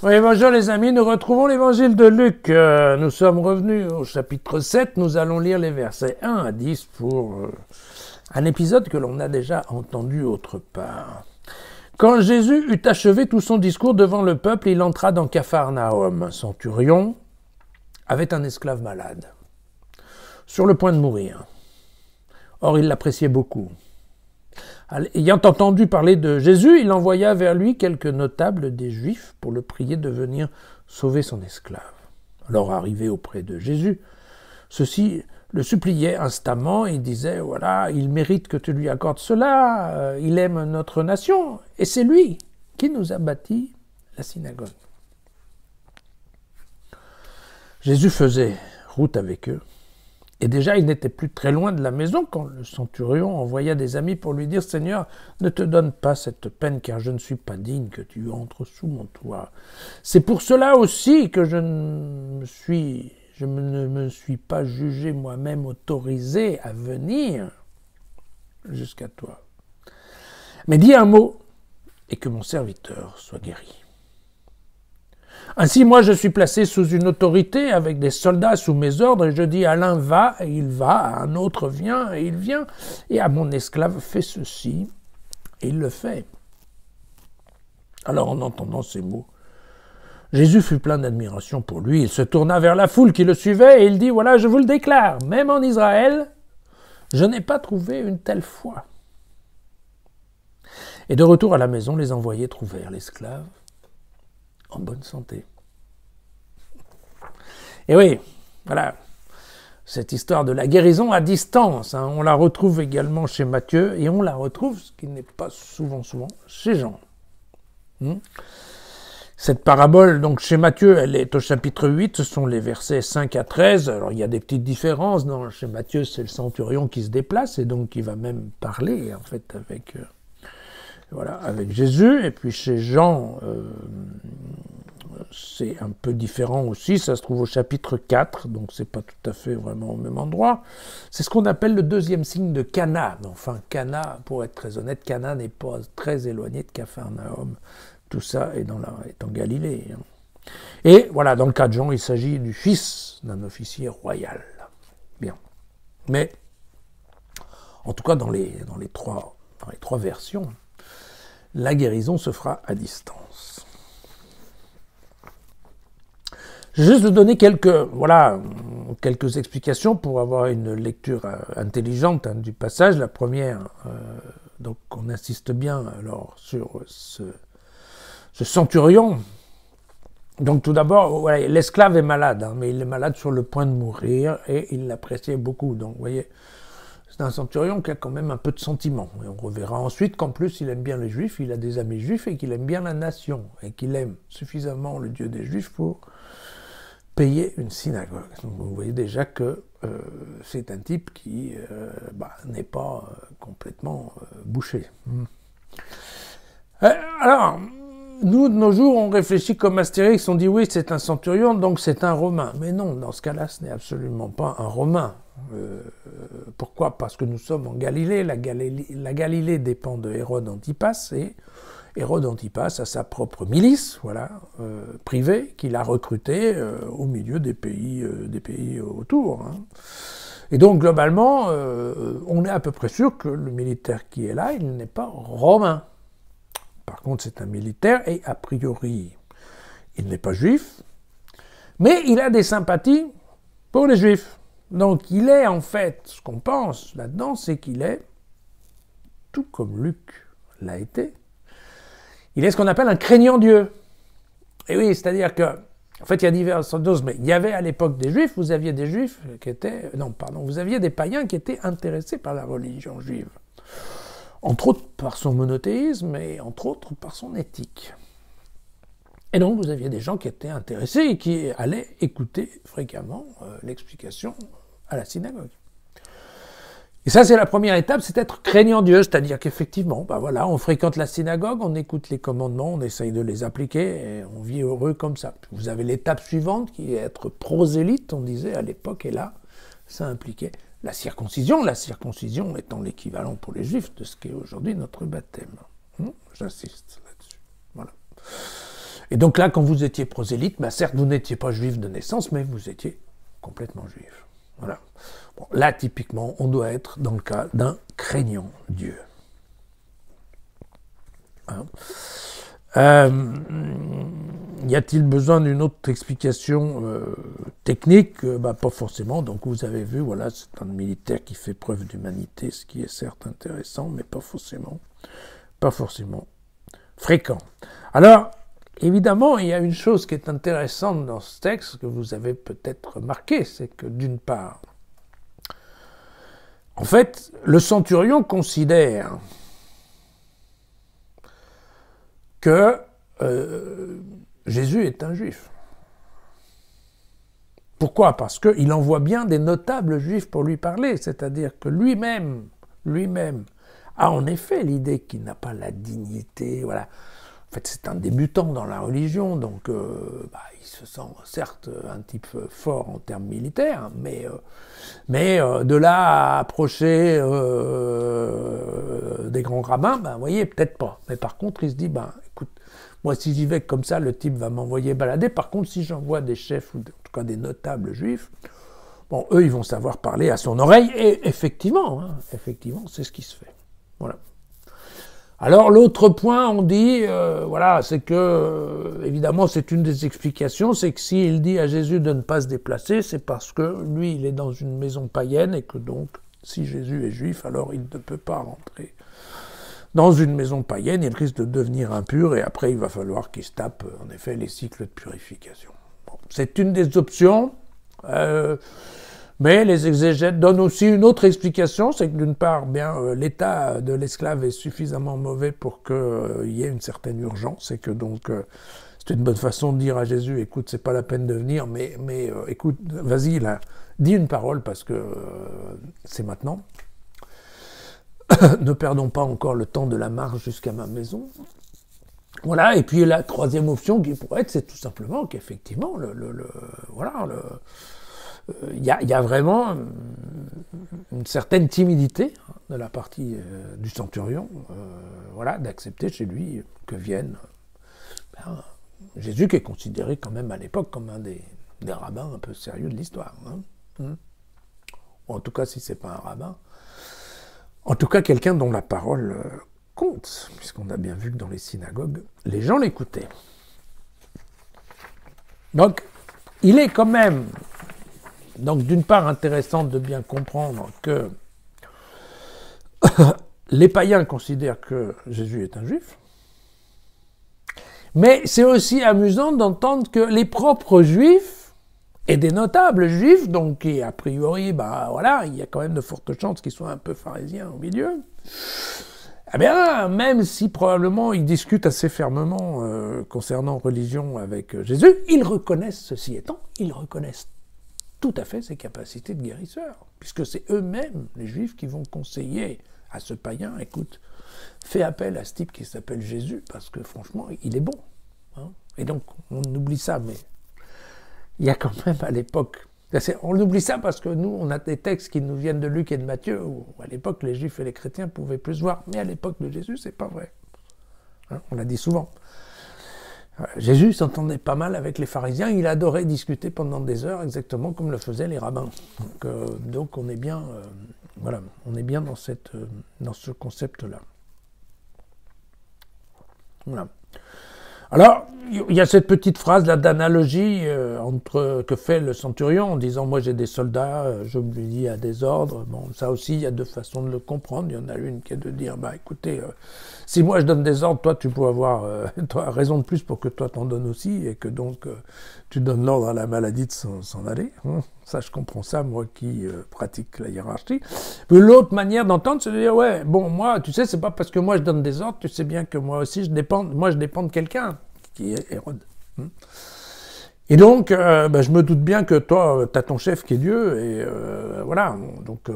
Oui, bonjour les amis, nous retrouvons l'évangile de Luc. Nous sommes revenus au chapitre 7, nous allons lire les versets 1 à 10 pour un épisode que l'on a déjà entendu autre part. Quand Jésus eut achevé tout son discours devant le peuple, il entra dans Capharnaüm. Un centurion avait un esclave malade, sur le point de mourir. Or, il l'appréciait beaucoup. Ayant entendu parler de Jésus, il envoya vers lui quelques notables des Juifs pour le prier de venir sauver son esclave. Alors, arrivé auprès de Jésus, ceux-ci le suppliaient instamment et disaient « Voilà, il mérite que tu lui accordes cela, il aime notre nation, et c'est lui qui nous a bâti la synagogue. » Jésus faisait route avec eux. Et déjà, il n'était plus très loin de la maison quand le centurion envoya des amis pour lui dire « Seigneur, ne te donne pas cette peine, car je ne suis pas digne que tu entres sous mon toit. C'est pour cela aussi que je ne me suis pas jugé moi-même autorisé à venir jusqu'à toi. Mais dis un mot, et que mon serviteur soit guéri. » Ainsi, moi, je suis placé sous une autorité avec des soldats sous mes ordres, et je dis à l'un va, et il va, à un autre viens, et il vient, et à mon esclave fais ceci, et il le fait. Alors, en entendant ces mots, Jésus fut plein d'admiration pour lui. Il se tourna vers la foule qui le suivait, et il dit, voilà, je vous le déclare, même en Israël, je n'ai pas trouvé une telle foi. Et de retour à la maison, les envoyés trouvèrent l'esclave en bonne santé. Et oui, voilà, cette histoire de la guérison à distance, on la retrouve également chez Matthieu, et on la retrouve, ce qui n'est pas souvent, chez Jean. Cette parabole, donc chez Matthieu, elle est au chapitre 8, ce sont les versets 5 à 13, alors il y a des petites différences, chez Matthieu c'est le centurion qui se déplace, et donc qui va même parler, en fait, avec Jésus, et puis chez Jean, c'est un peu différent aussi, ça se trouve au chapitre 4, donc c'est pas tout à fait vraiment au même endroit. C'est ce qu'on appelle le deuxième signe de Cana. Enfin, Cana, pour être très honnête, Cana n'est pas très éloigné de Capharnaüm. Tout ça est en Galilée. Et voilà, dans le cas de Jean, il s'agit du fils d'un officier royal. Bien. Mais, en tout cas, dans les trois versions, la guérison se fera à distance. Je vais juste vous donner quelques explications pour avoir une lecture intelligente du passage. La première, donc on insiste bien alors sur ce centurion. Donc tout d'abord, l'esclave est malade, mais il est malade sur le point de mourir et il l'appréciait beaucoup. Donc vous voyez, c'est un centurion qui a quand même un peu de sentiment. Et on reverra ensuite qu'en plus il aime bien les Juifs, il a des amis Juifs et qu'il aime bien la nation et qu'il aime suffisamment le Dieu des Juifs pour payer une synagogue. Donc vous voyez déjà que c'est un type qui n'est pas complètement bouché. Alors, nous, de nos jours, on réfléchit comme Astérix, on dit oui, c'est un centurion, donc c'est un Romain. Mais non, dans ce cas-là, ce n'est absolument pas un Romain. Pourquoi ? Parce que nous sommes en Galilée. La Galilée dépend de Hérode Antipas, et Hérode Antipas a sa propre milice, privée, qu'il a recrutée au milieu des pays autour. Et donc, globalement, on est à peu près sûr que le militaire qui est là, il n'est pas romain. Par contre, c'est un militaire, et a priori, il n'est pas juif, mais il a des sympathies pour les juifs. Donc, il est en fait, ce qu'on pense là-dedans, c'est qu'il est, tout comme Luc l'a été, il est ce qu'on appelle un craignant Dieu. Et oui, c'est-à-dire que, en fait, il y a diverses doses, mais il y avait à l'époque des Juifs, vous aviez des Juifs qui étaient, vous aviez des païens qui étaient intéressés par la religion juive. Entre autres par son monothéisme et entre autres par son éthique. Et donc, vous aviez des gens qui étaient intéressés et qui allaient écouter fréquemment l'explication à la synagogue. Et ça, c'est la première étape, c'est être craignant Dieu, c'est-à-dire qu'effectivement, on fréquente la synagogue, on écoute les commandements, on essaye de les appliquer, et on vit heureux comme ça. Vous avez l'étape suivante, qui est être prosélyte, on disait à l'époque, et là, ça impliquait la circoncision étant l'équivalent pour les Juifs de ce qu'est aujourd'hui notre baptême. J'insiste là-dessus. Voilà. Et donc là, quand vous étiez prosélyte, bah certes, vous n'étiez pas juif de naissance, mais vous étiez complètement juif. Voilà. Bon, là, typiquement, on doit être dans le cas d'un craignant Dieu. Hein? Y a-t-il besoin d'une autre explication technique? Pas forcément. Donc vous avez vu, voilà, c'est un militaire qui fait preuve d'humanité, ce qui est certes intéressant, mais pas forcément fréquent. Alors, évidemment, il y a une chose qui est intéressante dans ce texte que vous avez peut-être remarqué, c'est que d'une part, en fait, le centurion considère que Jésus est un juif. Pourquoi? Parce qu'il envoie bien des notables juifs pour lui parler, c'est-à-dire que lui-même a en effet l'idée qu'il n'a pas la dignité, voilà. En fait, c'est un débutant dans la religion, donc il se sent certes un type fort en termes militaires, mais de là à approcher des grands rabbins, vous voyez, peut-être pas. Mais par contre, il se dit, écoute, moi si j'y vais comme ça, le type va m'envoyer balader. Par contre, si j'envoie des chefs, ou en tout cas des notables juifs, bon, eux, ils vont savoir parler à son oreille, et effectivement, c'est ce qui se fait. Voilà. Alors l'autre point, on dit, c'est que, évidemment, c'est une des explications, c'est que s'il dit à Jésus de ne pas se déplacer, c'est parce que lui, il est dans une maison païenne, et que donc, si Jésus est juif, alors il ne peut pas rentrer dans une maison païenne, il risque de devenir impur, et après, il va falloir qu'il se tape, en effet, les cycles de purification. Bon, c'est une des options, mais les exégètes donnent aussi une autre explication, c'est que d'une part, l'état de l'esclave est suffisamment mauvais pour qu'il y ait une certaine urgence, et que donc c'est une bonne façon de dire à Jésus, écoute, c'est pas la peine de venir, mais écoute, vas-y là, dis une parole parce que c'est maintenant. Ne perdons pas encore le temps de la marche jusqu'à ma maison. Voilà, et puis la troisième option qui pourrait être, c'est tout simplement qu'effectivement, il y a vraiment une certaine timidité de la partie du centurion, d'accepter chez lui que vienne Jésus, qui est considéré quand même à l'époque comme un des rabbins un peu sérieux de l'histoire. En tout cas, si c'est pas un rabbin, en tout cas quelqu'un dont la parole compte, puisqu'on a bien vu que dans les synagogues, les gens l'écoutaient. Donc, il est quand même, d'une part, intéressant de bien comprendre que les païens considèrent que Jésus est un juif, mais c'est aussi amusant d'entendre que les propres juifs, et des notables juifs, donc qui a priori, il y a quand même de fortes chances qu'ils soient un peu pharisiens au milieu, même si probablement ils discutent assez fermement concernant religion avec Jésus, ils reconnaissent, ceci étant, ils reconnaissent tout à fait ses capacités de guérisseur, puisque c'est eux-mêmes, les Juifs, qui vont conseiller à ce païen, écoute, fais appel à ce type qui s'appelle Jésus, parce que franchement, il est bon. Et donc, on oublie ça, mais il y a quand même à l'époque, on oublie ça parce que nous, on a des textes qui nous viennent de Luc et de Matthieu, où à l'époque, les Juifs et les chrétiens pouvaient plus voir, mais à l'époque de Jésus, c'est pas vrai. On l'a dit souvent. Jésus s'entendait pas mal avec les pharisiens, il adorait discuter pendant des heures, exactement comme le faisaient les rabbins. Donc on est bien, on est bien dans ce concept-là. Voilà. Alors, il y a cette petite phrase là d'analogie que fait le centurion en disant « moi j'ai des soldats, j'obéis à des ordres ». Bon, ça aussi, il y a deux façons de le comprendre. Il y en a une qui est de dire « écoutez, si moi je donne des ordres, toi tu peux avoir raison de plus pour que toi t'en donnes aussi et que donc tu donnes l'ordre à la maladie de s'en aller ». Ça, je comprends ça, moi qui pratique la hiérarchie. Puis l'autre manière d'entendre, c'est de dire « ouais, bon, moi, tu sais, c'est pas parce que moi je donne des ordres, tu sais bien que moi aussi je dépends de quelqu'un » qui est Hérode. Et donc, je me doute bien que toi, tu as ton chef qui est Dieu, et donc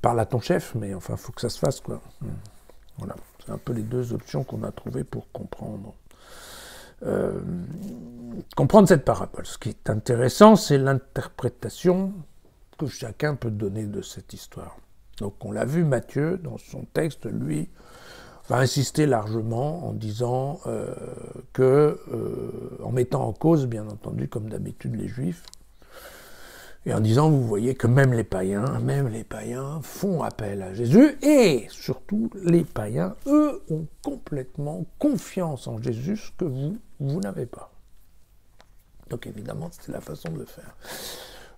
parle à ton chef, mais enfin, il faut que ça se fasse, quoi. Voilà, c'est un peu les deux options qu'on a trouvées pour comprendre cette parabole. Ce qui est intéressant, c'est l'interprétation que chacun peut donner de cette histoire. Donc, on l'a vu, Matthieu, dans son texte, lui, va insister largement en disant en mettant en cause, bien entendu, comme d'habitude, les Juifs, et en disant, vous voyez que même les païens font appel à Jésus, et surtout, les païens, eux, ont complètement confiance en Jésus, ce que vous n'avez pas. Donc évidemment, c'est la façon de le faire.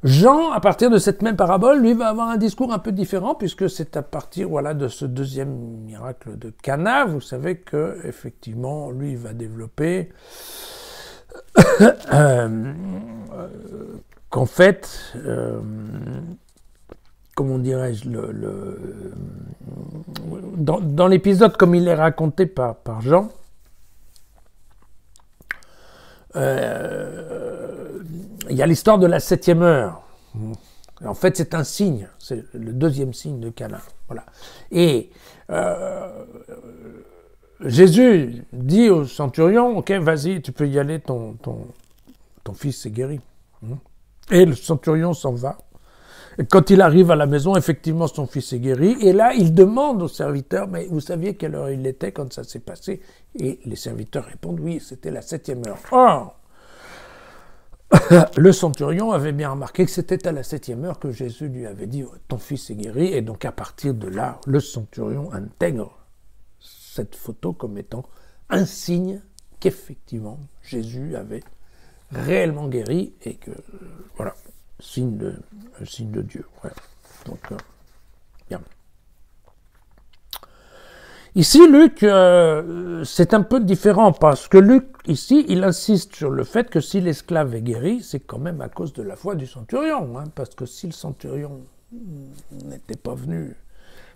Jean, à partir de cette même parabole, lui va avoir un discours un peu différent, puisque c'est à partir de ce deuxième miracle de Cana, vous savez que effectivement, lui va développer qu'en fait, comment dirais-je, dans l'épisode comme il est raconté par Jean, il y a l'histoire de la 7e heure. En fait, c'est un signe, c'est le deuxième signe de Cana. Voilà. Et Jésus dit au centurion, ok, vas-y, tu peux y aller, ton fils est guéri. Et le centurion s'en va. Et quand il arrive à la maison, effectivement, son fils est guéri. Et là, il demande aux serviteurs, mais vous saviez quelle heure il était quand ça s'est passé? Et les serviteurs répondent, oui, c'était la 7e heure. Or, le centurion avait bien remarqué que c'était à la 7e heure que Jésus lui avait dit, ton fils est guéri. Et donc, à partir de là, le centurion intègre cette photo comme étant un signe qu'effectivement, Jésus avait réellement guéri et que, voilà, signe de Dieu. Ouais. Donc, bien. Ici, Luc, c'est un peu différent parce que Luc, ici, il insiste sur le fait que si l'esclave est guéri, c'est quand même à cause de la foi du centurion. Parce que si le centurion n'était pas venu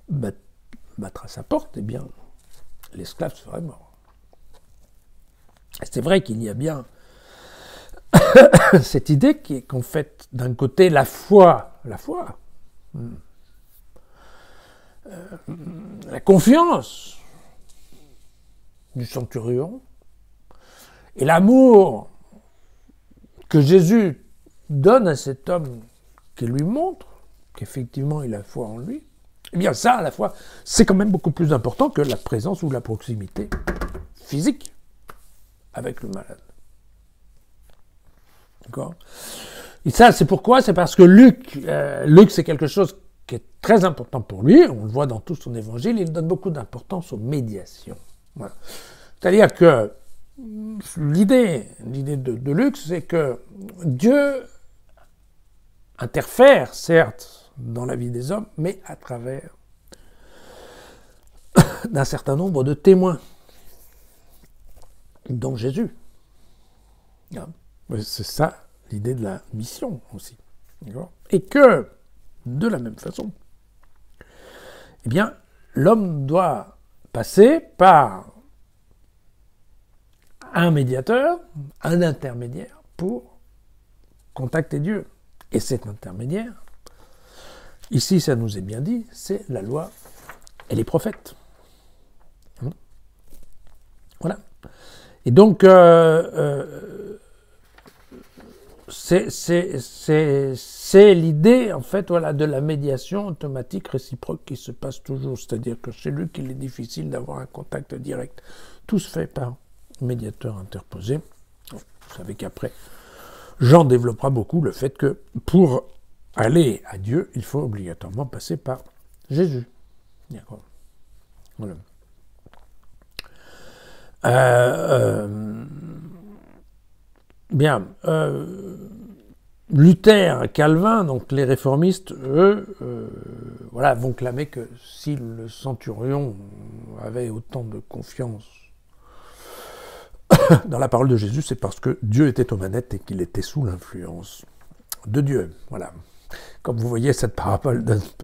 battre à sa porte, eh bien, l'esclave serait mort. C'est vrai qu'il y a bien cette idée qui est qu'en fait, d'un côté, la foi, la confiance du centurion et l'amour que Jésus donne à cet homme qui lui montre qu'effectivement il a foi en lui, eh bien ça, à la fois, c'est quand même beaucoup plus important que la présence ou la proximité physique avec le malade. D'accord ? Et ça, c'est pourquoi ? C'est parce que Luc, c'est quelque chose qui est très important pour lui, on le voit dans tout son évangile, il donne beaucoup d'importance aux médiations. Voilà. C'est-à-dire que l'idée de Luc, c'est que Dieu interfère, certes, dans la vie des hommes, mais à travers d'un certain nombre de témoins, dont Jésus. C'est ça l'idée de la mission aussi. Et que, de la même façon, eh bien, l'homme doit passer par un médiateur, un intermédiaire pour contacter Dieu. Et cet intermédiaire, ici ça nous est bien dit, c'est la loi et les prophètes. Voilà. Et donc, c'est l'idée, en fait, de la médiation automatique réciproque qui se passe toujours. C'est-à-dire que chez lui, qu'il est difficile d'avoir un contact direct. Tout se fait par médiateur interposé. Vous savez qu'après, Jean développera beaucoup le fait que pour aller à Dieu, il faut obligatoirement passer par Jésus. D'accord. Voilà. Bien. Luther, Calvin, donc les réformistes, eux, vont clamer que si le centurion avait autant de confiance dans la parole de Jésus, c'est parce que Dieu était aux manettes et qu'il était sous l'influence de Dieu. Voilà. Comme vous voyez, cette parabole donne